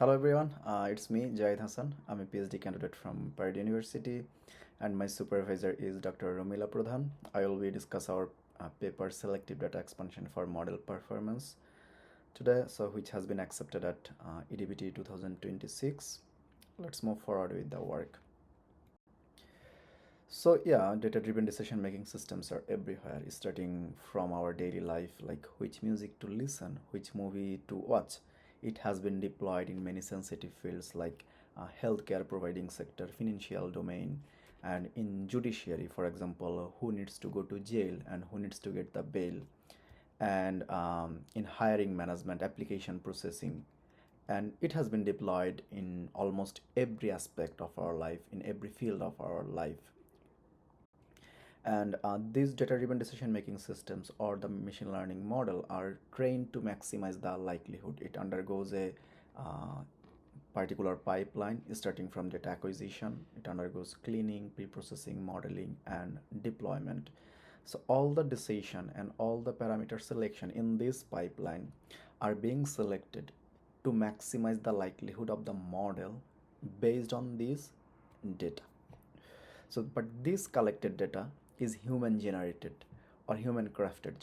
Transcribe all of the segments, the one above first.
Hello everyone, it's me Jahid Hassan. I'm a PhD candidate from Purdue University and my supervisor is Dr. Romila Pradhan. I will be discuss our paper Selective Data Expansion for Model Performance today, which has been accepted at EDBT 2026. Let's move forward with the work. Data-driven decision-making systems are everywhere, starting from our daily life, like which music to listen, which movie to watch. It has been deployed in many sensitive fields like healthcare providing sector, financial domain, and in judiciary, for example, who needs to go to jail and who needs to get the bail, and in hiring management, application processing, and it has been deployed in almost every aspect of our life, in every field of our life. And these data-driven decision-making systems or the machine learning model are trained to maximize the likelihood. It undergoes a particular pipeline starting from data acquisition. It undergoes cleaning, pre-processing, modeling, and deployment. So all the decision and all the parameter selection in this pipeline are being selected to maximize the likelihood of the model based on this data. But this collected data is human generated or human crafted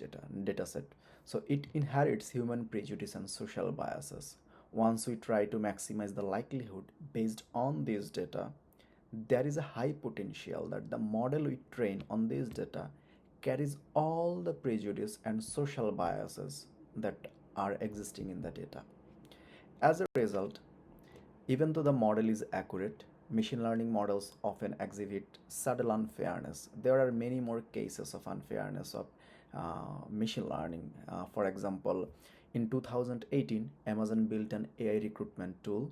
data set. So it inherits human prejudice and social biases. Once we try to maximize the likelihood based on this data, there is a high potential that the model we train on this data carries all the prejudice and social biases that are existing in the data. As a result, even though the model is accurate, machine learning models often exhibit subtle unfairness. There are many more cases of unfairness of machine learning. For example, in 2018, Amazon built an AI recruitment tool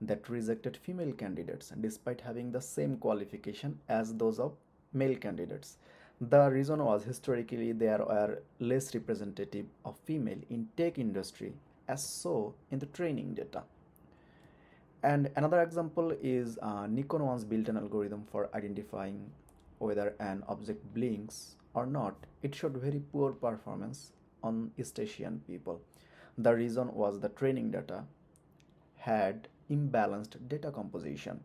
that rejected female candidates despite having the same qualification as those of male candidates. The reason was historically there were less representative of female in tech industry as so in the training data. And another example is Nikon once built an algorithm for identifying whether an object blinks or not. It showed very poor performance on East Asian people. The reason was the training data had imbalanced data composition.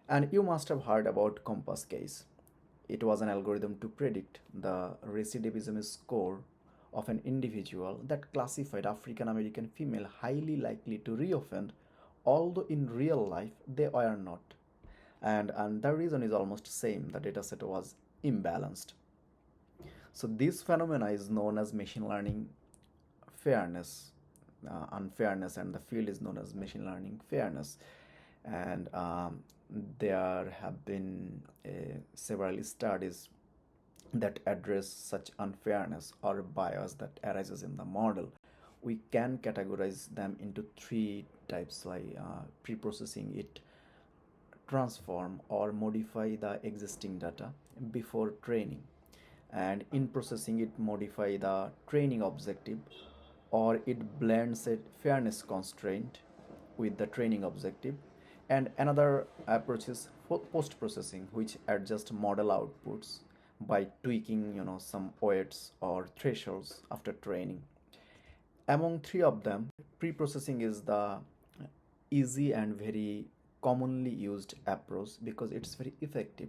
And you must have heard about Compass case. It was an algorithm to predict the recidivism score of an individual that classified African American female highly likely to reoffend, although in real life they were not. And the reason is almost same. The dataset was imbalanced. So this phenomena is known as machine learning fairness, unfairness, and the field is known as machine learning fairness. And there have been several studies that address such unfairness or bias that arises in the model. We can categorize them into three types, like pre-processing it, transform or modify the existing data before training, and in processing it modify the training objective, or it blends a fairness constraint with the training objective. And another approach is post processing, which adjusts model outputs by tweaking some weights or thresholds after training. Among three of them, pre-processing is the easy and very commonly used approach because it's very effective.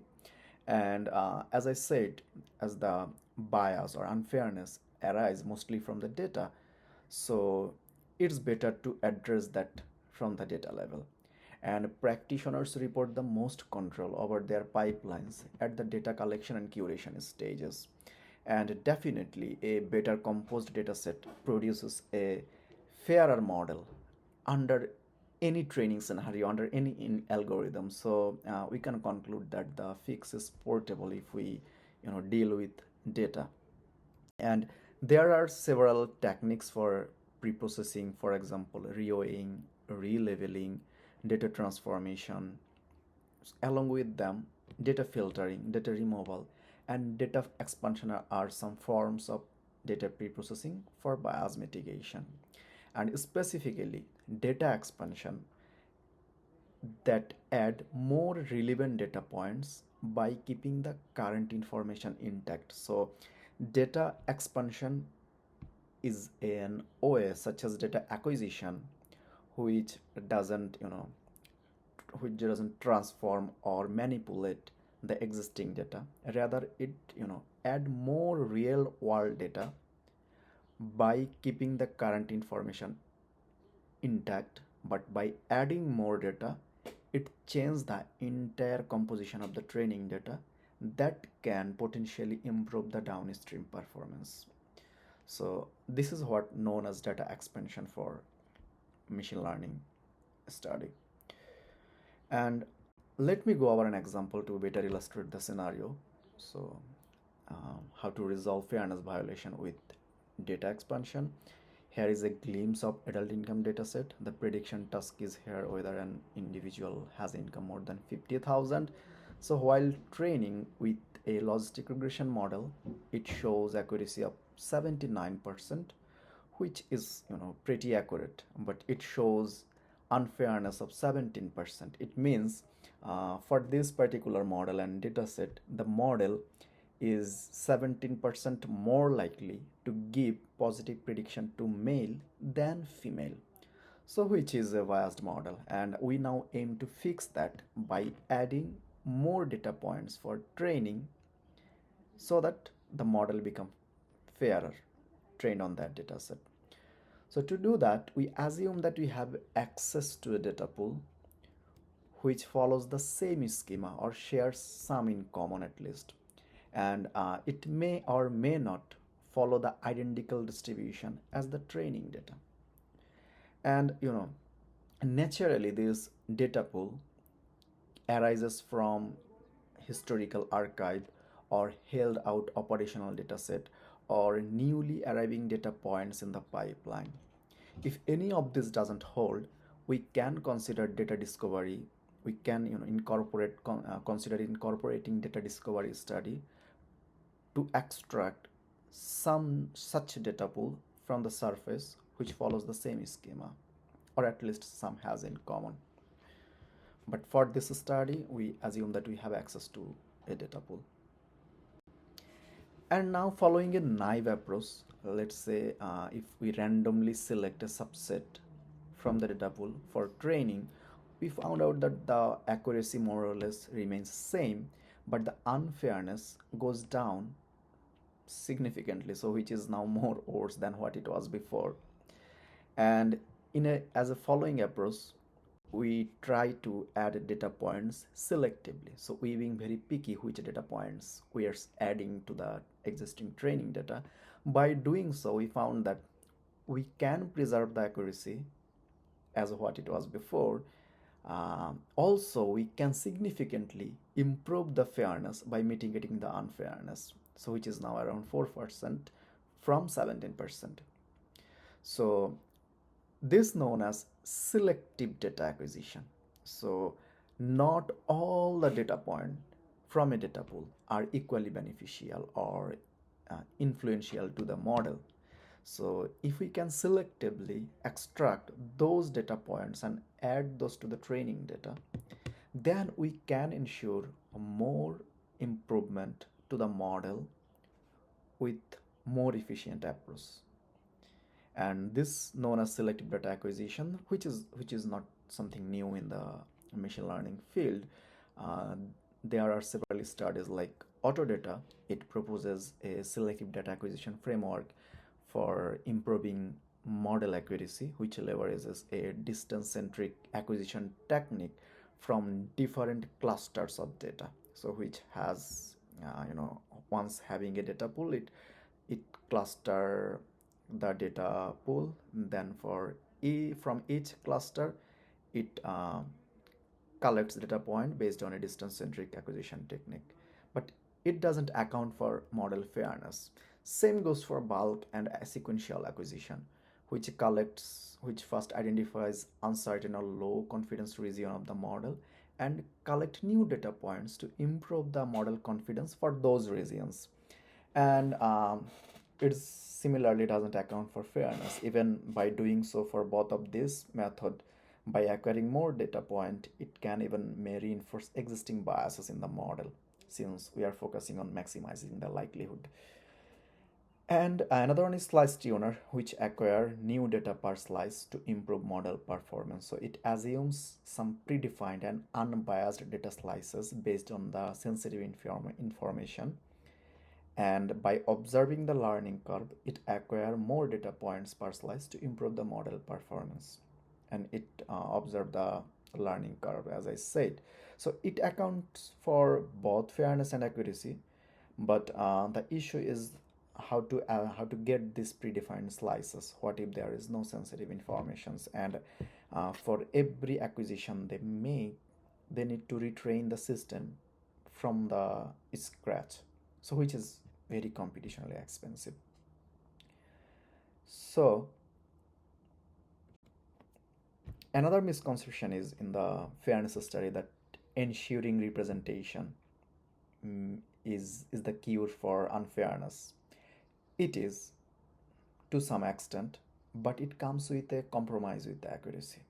And as I said, as the bias or unfairness arise mostly from the data, so it's better to address that from the data level. And practitioners report the most control over their pipelines at the data collection and curation stages. And definitely, a better composed data set produces a fairer model under any training scenario, under any algorithm. So we can conclude that the fix is portable if we deal with data. And there are several techniques for pre-processing, for example, reweighing, releveling, data transformation. Along with them, data filtering, data removal, and data expansion are some forms of data pre-processing for bias mitigation. And specifically, data expansion that add more relevant data points by keeping the current information intact. So data expansion is an OS such as data acquisition, which doesn't which doesn't transform or manipulate the existing data. Rather, it add more real world data by keeping the current information intact, but by adding more data, it changes the entire composition of the training data that can potentially improve the downstream performance. So this is what known as data expansion for machine learning study. And let me go over an example to better illustrate the scenario. So how to resolve fairness violation with data expansion. Here is a glimpse of adult income dataset. The prediction task is here whether an individual has income more than 50,000. So while training with a logistic regression model, it shows accuracy of 79%, which is pretty accurate, but it shows unfairness of 17%. It means for this particular model and dataset, the model is 17% more likely to give positive prediction to male than female. So which is a biased model, and we now aim to fix that by adding more data points for training so that the model become fairer trained on that data set. So to do that, we assume that we have access to a data pool which follows the same schema or shares some in common at least. And it may or may not follow the identical distribution as the training data. And naturally this data pool arises from historical archive or held out operational dataset or newly arriving data points in the pipeline. If any of this doesn't hold, we can consider data discovery. We can consider incorporating data discovery study to extract some such data pool from the surface which follows the same schema, or at least some has in common. But for this study, we assume that we have access to a data pool. And now following a naive approach, let's say if we randomly select a subset from the data pool for training, we found out that the accuracy more or less remains same, but the unfairness goes down significantly, so which is now more worse than what it was before. And as a following approach, we try to add data points selectively. So we being very picky which data points we are adding to the existing training data. By doing so, we found that we can preserve the accuracy as what it was before. Also, we can significantly improve the fairness by mitigating the unfairness, so which is now around 4% from 17%. So this known as selective data acquisition. So not all the data points from a data pool are equally beneficial or influential to the model. So if we can selectively extract those data points and add those to the training data, then we can ensure a more improvement to the model with more efficient approach. And this known as selective data acquisition, which is not something new in the machine learning field. uh, there are several studies like Autodata. It proposes a selective data acquisition framework for improving model accuracy, which leverages a distance centric acquisition technique from different clusters of data. So which has once having a data pool, it cluster the data pool, then from each cluster it collects data point based on a distance centric acquisition technique, but it doesn't account for model fairness. Same goes for bulk and sequential acquisition, which first identifies uncertain or low confidence region of the model and collect new data points to improve the model confidence for those regions. And it similarly doesn't account for fairness. Even by doing so for both of this method, by acquiring more data point, it can even may reinforce existing biases in the model, since we are focusing on maximizing the likelihood. And another one is slice tuner, which acquire new data per slice to improve model performance. So it assumes some predefined and unbiased data slices based on the sensitive information. And by observing the learning curve, it acquire more data points per slice to improve the model performance. And it observe the learning curve, as I said. So it accounts for both fairness and accuracy, but the issue is how to get these predefined slices. What if there is no sensitive informations, and for every acquisition they make, they need to retrain the system from the scratch, so which is very computationally expensive. So another misconception is in the fairness study that ensuring representation is the cure for unfairness. It is, to some extent, but it comes with a compromise with the accuracy.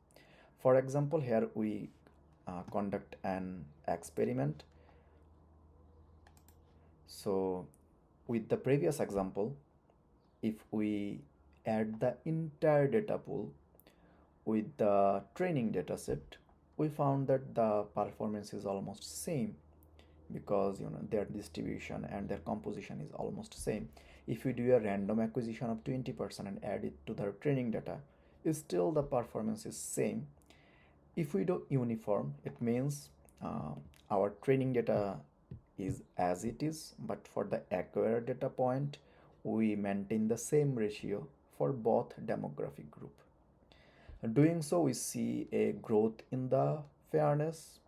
For example, here we conduct an experiment. So with the previous example, if we add the entire data pool with the training data set, we found that the performance is almost same, because their distribution and their composition is almost same. If we do a random acquisition of 20% and add it to the training data, still the performance is same. If we do uniform, it means our training data is as it is, but for the acquired data point, we maintain the same ratio for both demographic group. Doing so, we see a growth in the fairness,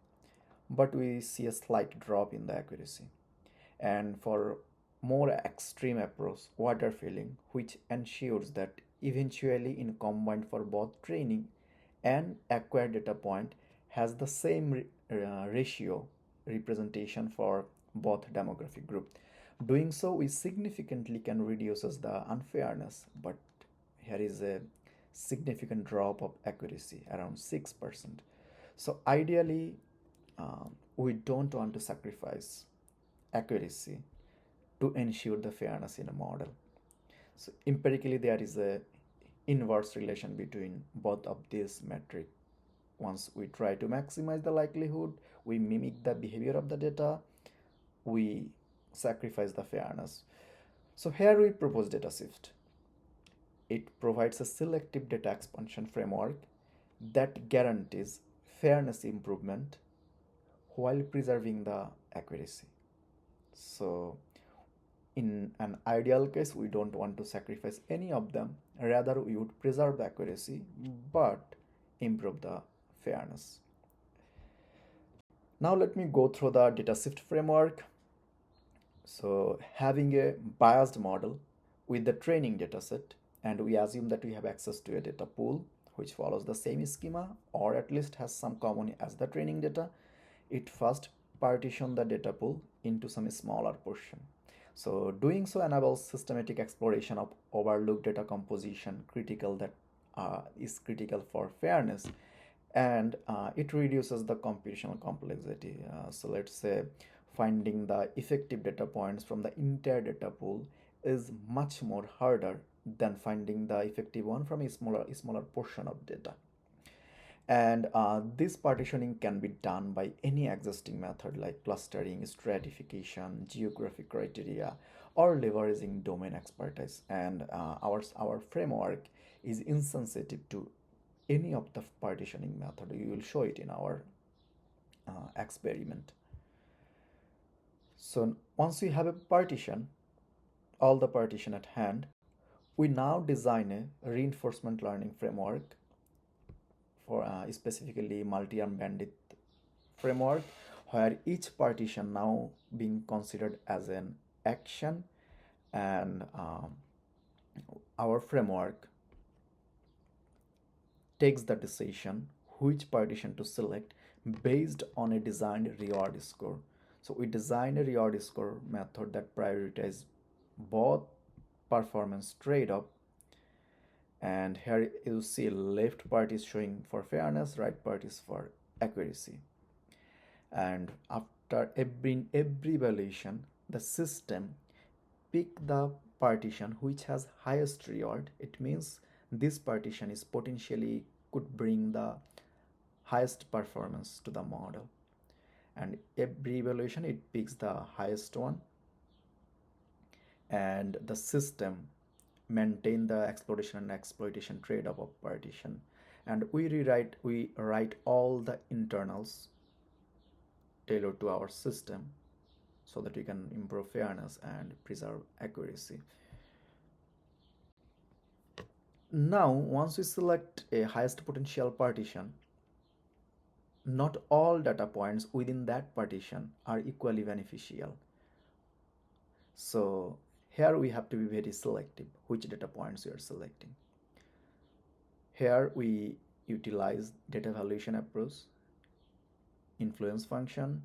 but we see a slight drop in the accuracy. And for more extreme approach, water filling, which ensures that eventually in combined for both training and acquired data point has the same ratio representation for both demographic group. Doing so, we significantly can reduces the unfairness, but here is a significant drop of accuracy, around 6%. So ideally, we don't want to sacrifice accuracy to ensure the fairness in a model. So empirically, there is a inverse relation between both of these metric. Once we try to maximize the likelihood, we mimic the behavior of the data, we sacrifice the fairness. So here we propose DataSift. It provides a selective data expansion framework that guarantees fairness improvement while preserving the accuracy. So in an ideal case, we don't want to sacrifice any of them. Rather, we would preserve the accuracy but improve the fairness. Now let me go through the DataSift framework. So having a biased model with the training dataset, and we assume that we have access to a data pool which follows the same schema or at least has some common as the training data, it first partition the data pool into some smaller portion. So doing so enables systematic exploration of overlooked data composition critical that is critical for fairness, and it reduces the computational complexity. So let's say finding the effective data points from the entire data pool is much more harder than finding the effective one from a smaller portion of data. And this partitioning can be done by any existing method like clustering, stratification, geographic criteria, or leveraging domain expertise. And our framework is insensitive to any of the partitioning method. We will show it in our experiment. So once we have a partition, all the partition at hand, we now design a reinforcement learning framework for specifically multi-arm bandit framework, where each partition now being considered as an action, and our framework takes the decision which partition to select based on a designed reward score. So we design a reward score method that prioritizes both performance trade-off, and here you see left part is showing for fairness, right part is for accuracy. And after every evaluation, the system pick the partition which has highest reward, it means this partition is potentially could bring the highest performance to the model. And every evaluation it picks the highest one, and the system maintain the exploration and exploitation trade-off of partition. And we write all the internals tailored to our system so that we can improve fairness and preserve accuracy. Now, once we select a highest potential partition, not all data points within that partition are equally beneficial. So here we have to be very selective which data points we are selecting. Here we utilize data evaluation approach, influence function.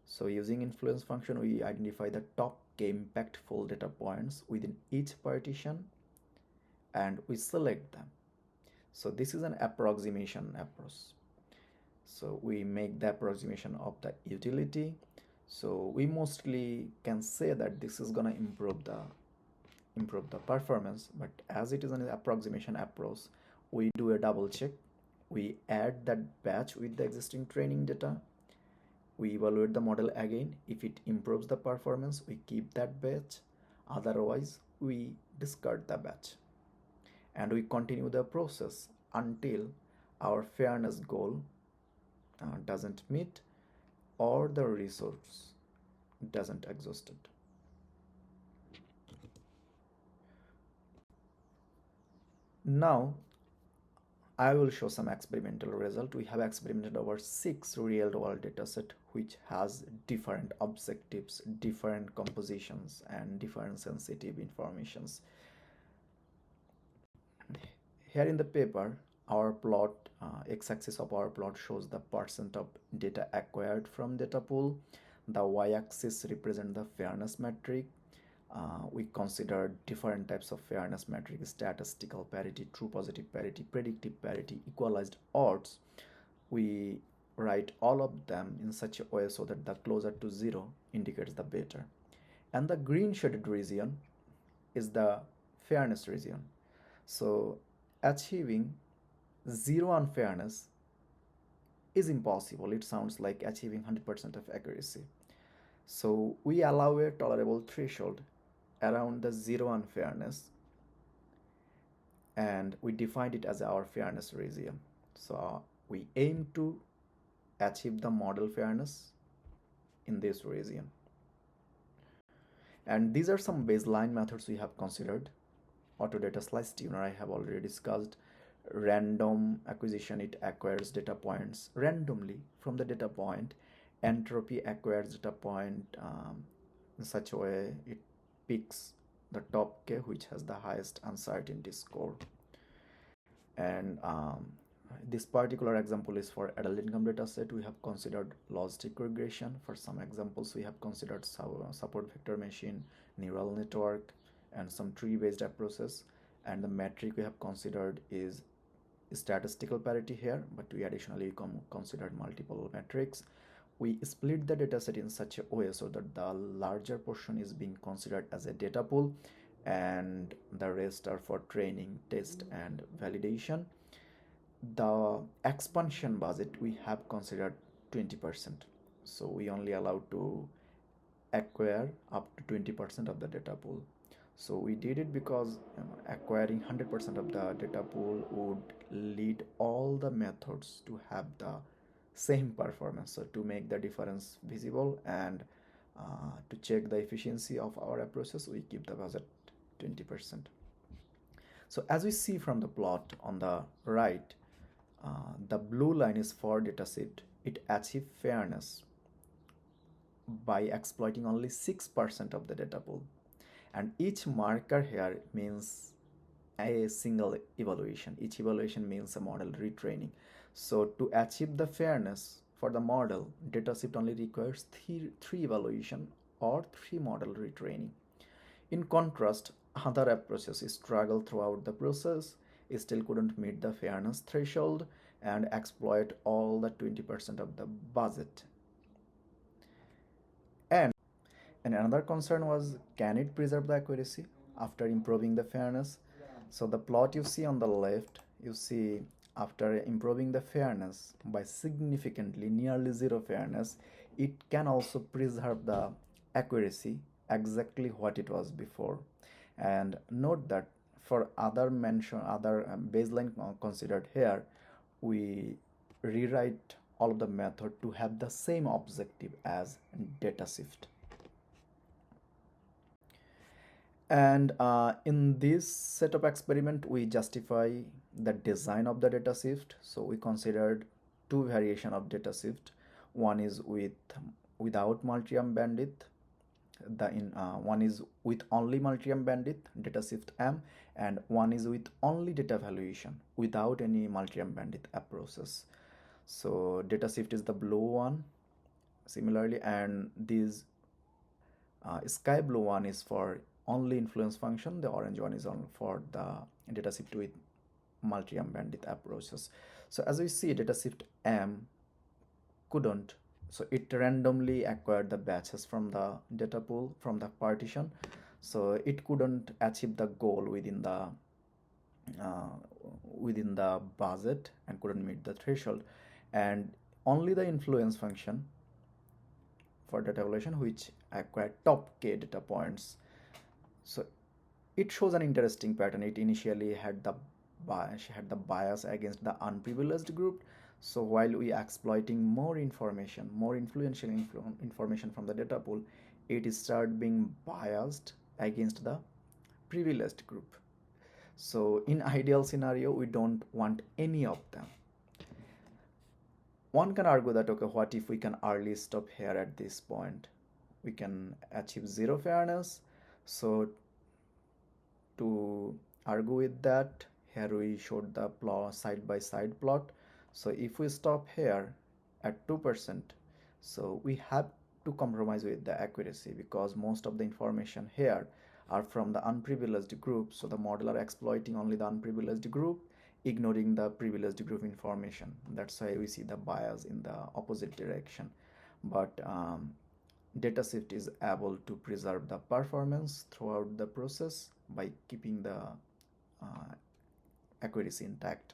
So using influence function, we identify the top k impactful data points within each partition and we select them. So this is an approximation approach. So we make the approximation of the utility. So we mostly can say that this is gonna improve the performance, but as it is an approximation approach, we do a double check. We add that batch with the existing training data. We evaluate the model again. If it improves the performance, we keep that batch. Otherwise, we discard the batch. And we continue the process until our fairness goal doesn't meet or the resource doesn't exhaust it. Now, I will show some experimental result. We have experimented over 6 real-world dataset which has different objectives, different compositions, and different sensitive informations. Here in the paper, our plot, x-axis of our plot shows the percent of data acquired from data pool. The y-axis represent the fairness metric. We consider different types of fairness metrics: statistical parity, true positive parity, predictive parity, equalized odds. We write all of them in such a way so that the closer to 0 indicates the better. And the green shaded region is the fairness region. So achieving 0 unfairness is impossible. It sounds like achieving 100% of accuracy. So we allow a tolerable threshold around the 0 unfairness and we defined it as our fairness region. So we aim to achieve the model fairness in this region. And these are some baseline methods we have considered. Auto data slice tuner I have already discussed. Random acquisition, it acquires data points randomly from the data point. Entropy acquires data point in such a way it picks the top k which has the highest uncertainty score. And this particular example is for adult income data set. We have considered logistic regression. For some examples, we have considered support vector machine, neural network, and some tree-based approaches. And the metric we have considered is statistical parity here, but we additionally considered multiple metrics. We split the dataset in such a way so that the larger portion is being considered as a data pool and the rest are for training, test, and validation. The expansion budget we have considered 20%. So we only allowed to acquire up to 20% of the data pool. So we did it because acquiring 100% of the data pool would lead all the methods to have the same performance. So to make the difference visible and to check the efficiency of our approaches, we keep the budget 20%. So as we see from the plot on the right, the blue line is for DataSift. It achieves fairness by exploiting only 6% of the data pool. And each marker here means a single evaluation. Each evaluation means a model retraining. So to achieve the fairness for the model, DataSift only requires three evaluation or 3 model retraining. In contrast, other approaches struggle throughout the process, still couldn't meet the fairness threshold and exploit all the 20% of the budget. And another concern was, can it preserve the accuracy? after improving the fairness. So the plot you see on the left, you see after improving the fairness by significantly nearly zero fairness, it can also preserve the accuracy exactly what it was before. And note that for other baseline considered here, we rewrite all of the method to have the same objective as DataSift. And in this set of experiment, we justify the design of the DataSift. So we considered two variation of DataSift. One is without multi-arm bandwidth. One is with only multi-arm bandwidth, DataSift M, and one is with only data valuation without any multi-arm bandwidth approaches. So DataSift is the blue one, similarly, and this sky blue one is for only influence function. The orange one is on for the DataSift with multi-arm bandwidth approaches. So as we see, DataSift M couldn't, so it randomly acquired the batches from the data pool from the partition, so it couldn't achieve the goal uh, within the budget and couldn't meet the threshold. And only the influence function for data evaluation which acquired top k data points. So it shows an interesting pattern. It initially had the bias against the unprivileged group. So while we are exploiting more information, more influential information from the data pool, it started being biased against the privileged group. So in ideal scenario, we don't want any of them. One can argue that, okay, what if we can early stop here at this point? We can achieve zero fairness. So to argue with that, here we showed the plot side by side plot. So if we stop here at 2%, so we have to compromise with the accuracy because most of the information here are from the unprivileged group. So the model are exploiting only the unprivileged group, ignoring the privileged group information. That's why we see the bias in the opposite direction. But DataSift is able to preserve the performance throughout the process by keeping the accuracy intact.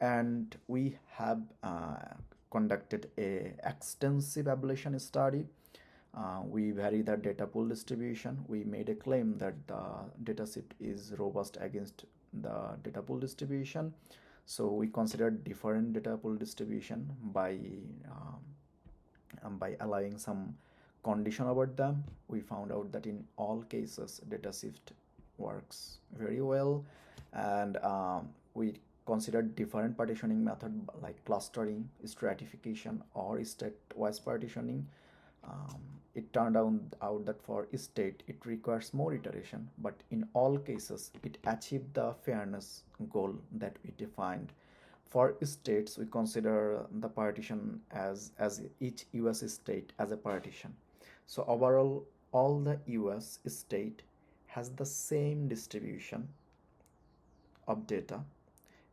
And we have conducted a extensive ablation study. We vary the data pool distribution. We made a claim that the DataSift is robust against the data pool distribution. So we considered different data pool distribution by allowing some condition about them. We found out that in all cases DataSift works very well, and we considered different partitioning method like clustering, stratification, or state-wise partitioning. It turned out that for state it requires more iteration, but in all cases it achieved the fairness goal that we defined. For states, we consider the partition as each US state as a partition. So overall, all the US state has the same distribution of data,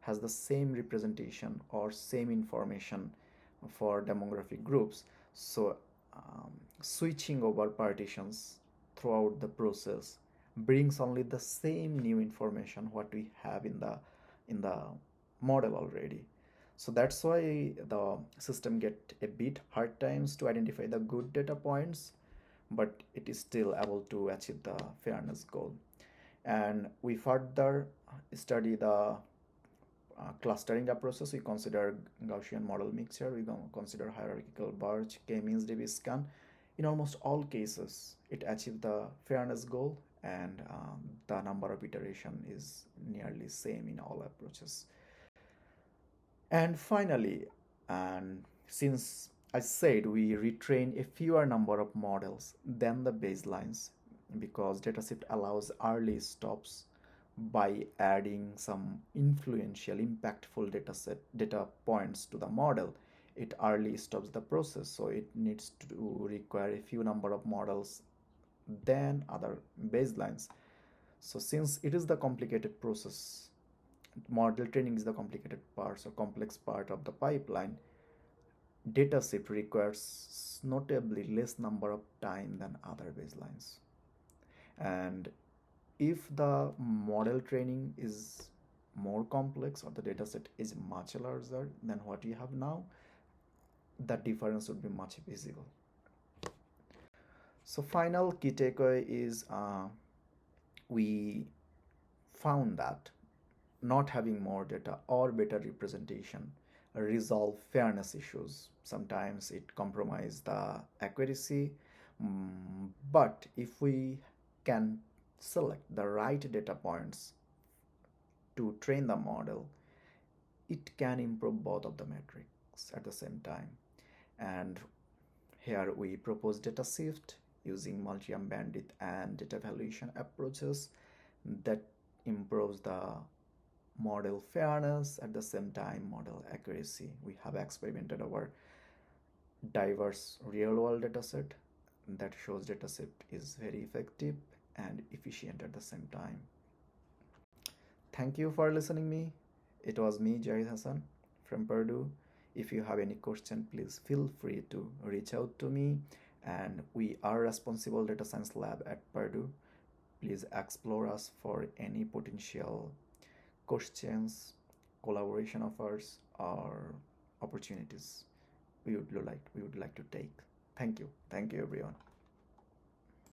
has the same representation or same information for demographic groups. So switching over partitions throughout the process brings only the same new information what we have in the model already. So that's why the system get a bit hard times to identify the good data points, but it is still able to achieve the fairness goal. And we further study the clustering approaches. We consider Gaussian model mixture, we consider hierarchical Birch, K-means DB scan. In almost all cases, it achieved the fairness goal, and the number of iteration is nearly same in all approaches. And finally, and since I said we retrain a fewer number of models than the baselines, because DataSift allows early stops by adding some influential, impactful data points to the model, it early stops the process. So it needs to require a few number of models than other baselines. So since it is the complicated process, model training is the complicated part, so complex part of the pipeline, DataSift requires notably less number of time than other baselines. And If the model training is more complex or the dataset is much larger than what you have now, that difference would be much visible. So final key takeaway is we found that not having more data or better representation resolve fairness issues. Sometimes it compromise the accuracy, but if we can select the right data points to train the model, it can improve both of the metrics at the same time. And here we propose DataSift using multi-arm bandit and data evaluation approaches that improves the model fairness at the same time model accuracy. We have experimented our diverse real-world dataset that shows DataSift is very effective and efficient at the same time. Thank you for listening me. It was me, Jahid Hassan from Purdue. If you have any question, please feel free to reach out to me. And we are responsible data science lab at Purdue. Please explore us for any potential questions, collaboration offers, or opportunities we would like to take. Thank you everyone.